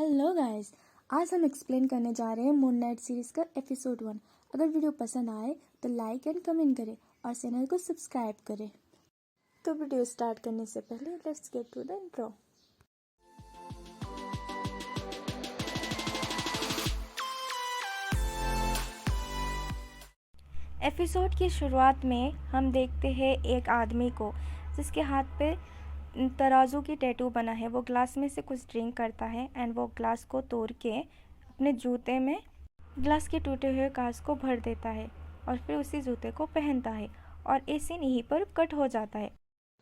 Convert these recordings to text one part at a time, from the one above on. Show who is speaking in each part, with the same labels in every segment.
Speaker 1: Hello guys, आज हम explain करने जा रहे हैं मून नाइट सीरीज का एपिसोड 1। अगर वीडियो पसंद आए तो लाइक एंड कमेंट करें और चैनल को सब्सक्राइब करें। तो वीडियो स्टार्ट करने से पहले let's get to the intro. Episode की शुरुआत में हम देखते हैं एक आदमी को जिसके हाथ पे तराजू की टैटू बना है। वो ग्लास में से कुछ ड्रिंक करता है एंड वो ग्लास को तोड़ के अपने जूते में ग्लास के टूटे हुए कांच को भर देता है और फिर उसी जूते को पहनता है और ये सीन यहीं पर कट हो जाता है।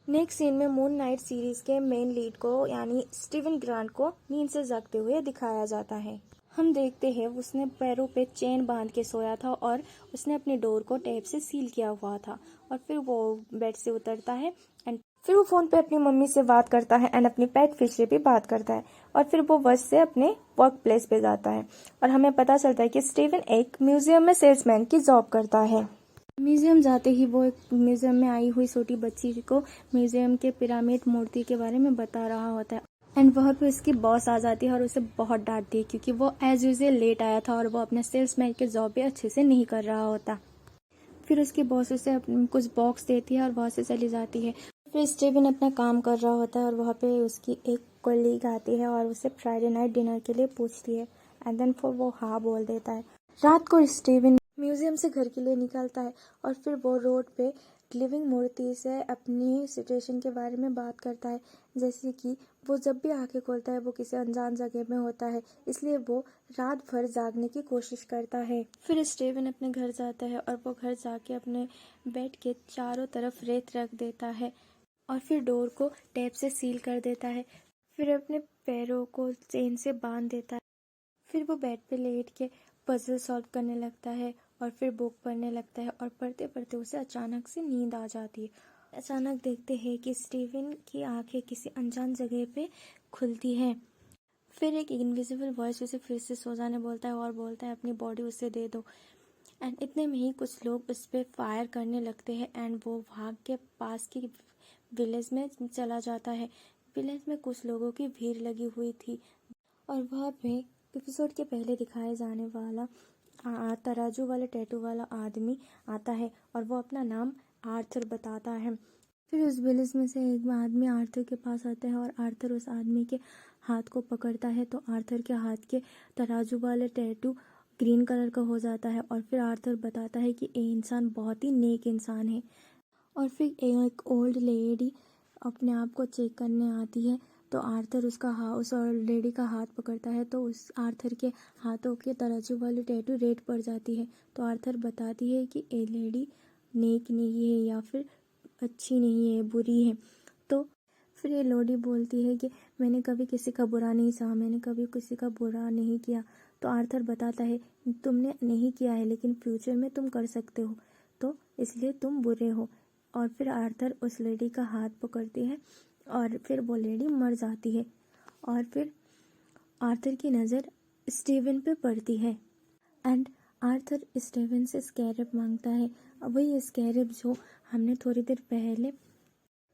Speaker 1: नेक्स्ट सीन में मून नाइट सीरीज के मेन लीड को यानी स्टीवन ग्रांट को नींद से जागते हुए दिखाया जाता है। हम देखते हैं उसने पैरों पे चेन बांध के सोया था और उसने अपनी डोर को टेप से सील किया हुआ था और फिर वो बेड से उतरता है एंड फिर वो फोन पे अपनी मम्मी से बात करता है एंड अपनी पेट फिश से भी बात करता है और फिर वो बस से अपने वर्क प्लेस पे जाता है और हमें पता चलता है कि स्टीवन एक म्यूजियम में सेल्समैन की जॉब करता है। म्यूजियम जाते ही वो एक म्यूजियम में आई हुई छोटी बच्ची को म्यूजियम के पिरामिड मूर्ति के बारे में बता रहा होता है एंड वहाँ पे उसकी बॉस आ जाती है और उसे बहुत डांटती है क्योंकि वो एज यूजुअल लेट आया था और वो अपने सेल्समैन के जॉब भी अच्छे से नहीं कर रहा होता। फिर उसकी बॉस उसे कुछ बॉक्स देती है और वहाँ से चली जाती है। फिर स्टीवन अपना काम कर रहा होता है और वहाँ पे उसकी एक कलीग आती है और उसे फ्राइडे नाइट डिनर के लिए पूछती है एंड देन फिर वो हाँ बोल देता है। रात को स्टीवन म्यूजियम से घर के लिए निकलता है और फिर वो रोड पे लिविंग मूर्ति से अपनी सिचुएशन के बारे में बात करता है, जैसे कि वो जब भी आंखें खोलता है वो किसी अनजान जगह में होता है, इसलिए वो रात भर जागने की कोशिश करता है। फिर स्टीवन अपने घर जाता है और वो घर जाके अपने बेड के चारों तरफ रेत रख देता है और फिर डोर को टेप से सील कर देता है। फिर अपने पैरों को चेन से बांध देता है। फिर वो बेड पे लेट के पजल सॉल्व करने लगता है और फिर बुक पढ़ने लगता है और पढ़ते पढ़ते उसे अचानक से नींद आ जाती है। अचानक देखते हैं कि स्टीवन की आंखें किसी अनजान जगह पे खुलती हैं। फिर एक इनविजिबल वॉइस उसे फिर से सो जाने बोलता है और बोलता है अपनी बॉडी उसे दे दो एंड इतने में ही कुछ लोग उस पर फायर करने लगते हैं एंड वो भाग के पास की विलेज में चला जाता है। विलेज में कुछ लोगों की भीड़ लगी हुई थी और वहाँ पे एपिसोड के पहले दिखाए जाने वाला तराजू वाले टैटू वाला आदमी आता है और वो अपना नाम आर्थर बताता है। फिर उस विलेज में से एक आदमी आर्थर के पास आता है और आर्थर उस आदमी के हाथ को पकड़ता है तो आर्थर के हाथ के तराजू वाले टैटू ग्रीन कलर का हो जाता है और फिर आर्थर बताता है कि ये इंसान बहुत ही नेक इंसान है। और फिर एक ओल्ड लेडी अपने आप को चेक करने आती है तो आर्थर उस लेडी का हाथ पकड़ता है तो उस आर्थर के हाथों के तराजू वाली टैटू रेड पड़ जाती है। तो आर्थर बताती है कि ये लेडी नेक नहीं है या फिर अच्छी नहीं है, बुरी है। तो फिर ये लोडी बोलती है कि मैंने कभी किसी का बुरा नहीं चाहा, मैंने कभी किसी का बुरा नहीं किया। तो आर्थर बताता है तुमने नहीं किया है लेकिन फ्यूचर में तुम कर सकते हो, तो इसलिए तुम बुरे हो। और फिर आर्थर उस लेडी का हाथ पकड़ती है और फिर वो लेडी मर जाती है और फिर आर्थर की नज़र स्टीवन पे पड़ती है एंड आर्थर स्टीवन से स्कैरब मांगता है। वही स्कैरब जो हमने थोड़ी देर पहले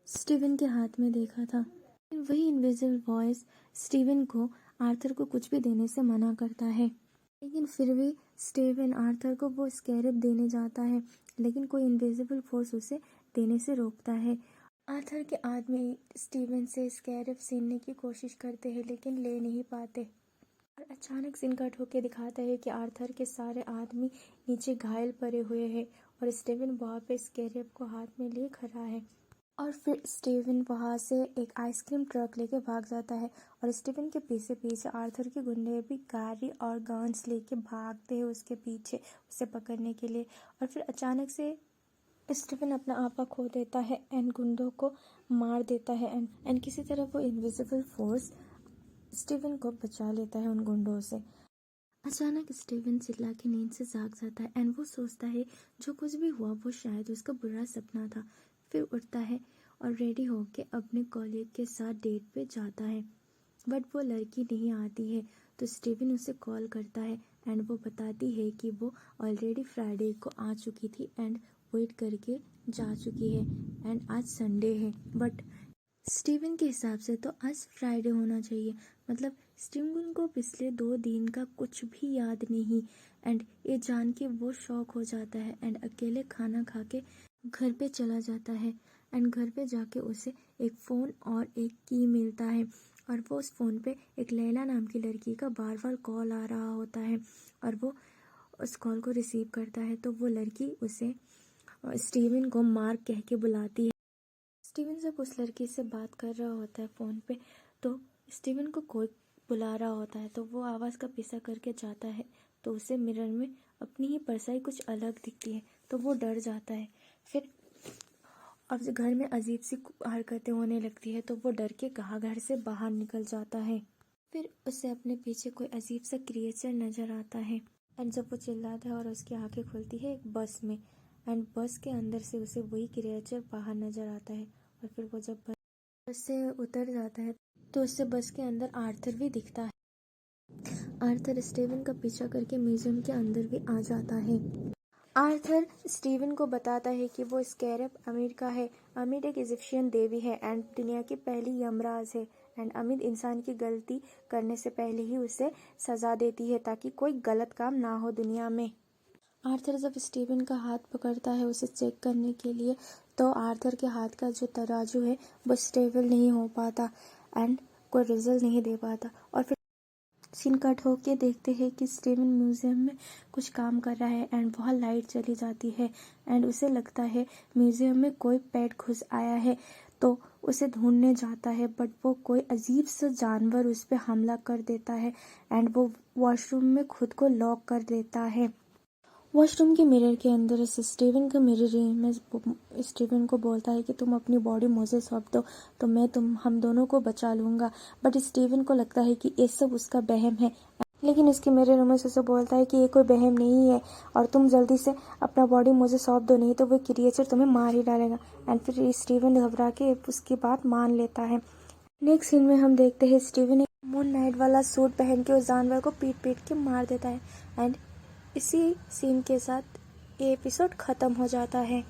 Speaker 1: स्टीवन के हाथ में देखा था। वही इनविजिबल वॉइस स्टीवन को आर्थर को कुछ भी देने से मना करता है, लेकिन फिर भी स्टीवन आर्थर को वो स्कैरब देने जाता है लेकिन कोई इनविजिबल फोर्स उसे देने से रोकता है। आर्थर के आदमी स्टीवन से स्कैरब छीनने की कोशिश करते हैं लेकिन ले नहीं पाते और अचानक सीन कट होके दिखाता है कि आर्थर के सारे आदमी नीचे घायल पड़े हुए हैं और स्टीवन वहाँ पे स्कैरब को हाथ में लिए खड़ा है। और फिर स्टीवन वहाँ से एक आइसक्रीम ट्रक लेके भाग जाता है और स्टीवन के पीछे पीछे आर्थर के गुंडे भी गाड़ी और गन्स लेके भागते हैं उसके पीछे उसे पकड़ने के लिए। और फिर अचानक से स्टीवन अपना आपा खो देता है एंड गुंडों को मार देता है एंड किसी तरह वो इनविजिबल फोर्स स्टीवन को बचा लेता है उन गुंडों से। अचानक स्टीवन चिल्ला के नींद से जाग जाता है एंड वो सोचता है जो कुछ भी हुआ वो शायद उसका बुरा सपना था। फिर उठता है और रेडी होके अपने कॉलेज के साथ डेट पे जाता है बट वो लड़की नहीं आती है तो स्टीवन उसे कॉल करता है एंड वो बताती है कि वो ऑलरेडी फ्राइडे को आ चुकी थी एंड वेट करके जा चुकी है एंड आज संडे है बट स्टीवन के हिसाब से तो आज फ्राइडे होना चाहिए, मतलब स्टीवन को पिछले 2 दिन का कुछ भी याद नहीं एंड ये जान के वो शॉक हो जाता है एंड अकेले खाना खा के घर पे चला जाता है एंड घर पे जाके उसे एक फ़ोन और एक की मिलता है और वो उस फ़ोन पे एक लैला नाम की लड़की का बार बार कॉल आ रहा होता है और वो उस कॉल को रिसीव करता है तो वो लड़की उसे स्टीवन को मार्क कह के बुलाती है। स्टीवन जब उस लड़की से बात कर रहा होता है फ़ोन पे तो स्टीवन को कोई बुला रहा होता है तो वो आवाज़ का पीछा करके जाता है तो उसे मिरर में अपनी ही परछाई कुछ अलग दिखती है तो वो डर जाता है। फिर अब घर में अजीब सी हरकतें होने लगती है तो वो डर के घर से बाहर निकल जाता है। फिर उसे अपने पीछे कोई अजीब सा क्रिएचर नज़र आता है एंड जब वो चिल्लाता है और उसकी आंखें खुलती है एक बस में एंड बस के अंदर से उसे वही क्रिएचर बाहर नज़र आता है और फिर वो जब बस से उतर जाता है तो उससे बस के अंदर आर्थर भी दिखता है। आर्थर स्टीवन का पीछा करके म्यूजियम के अंदर भी आ जाता है। आर्थर स्टीवन को बताता है कि वो स्कैरब अमीर का है। अमीर एक इजिप्शियन देवी है एंड दुनिया की पहली यमराज है एंड अमीर इंसान की गलती करने से पहले ही उसे सजा देती है ताकि कोई गलत काम ना हो दुनिया में। आर्थर जब स्टीवन का हाथ पकड़ता है उसे चेक करने के लिए तो आर्थर के हाथ का जो तराजू है वो स्टेबल नहीं हो पाता एंड कोई रिजल्ट नहीं दे पाता और फिर सीन कट होके देखते हैं कि स्टीवन म्यूजियम में कुछ काम कर रहा है एंड वहाँ लाइट चली जाती है एंड उसे लगता है म्यूजियम में कोई पेट घुस आया है तो उसे ढूंढने जाता है बट वो कोई अजीब सा जानवर उस पर हमला कर देता है एंड वो वॉशरूम में खुद को लॉक कर देता है। वॉशरूम के मिरर के अंदर से स्टीवन का मिरर इमेज स्टीवन को बोलता है कि तुम अपनी बॉडी मुझे सौंप दो तो मैं हम दोनों को बचा लूँगा बट स्टीवन को लगता है कि ये सब उसका वहम है लेकिन उसके मिरर इमेज उसे बोलता है कि ये कोई वहम नहीं है और तुम जल्दी से अपना बॉडी मुझे सौंप दो नहीं तो वो क्रिएचर तुम्हें मार ही डालेगा एंड फिर स्टीवन घबरा के उसकी बात मान लेता है। नेक्स्ट सीन में हम देखते हैं स्टीवन एक मून नाइट वाला सूट पहन के उस जानवर को पीट पीट के मार देता है एंड इसी सीन के साथ ये एपिसोड ख़त्म हो जाता है।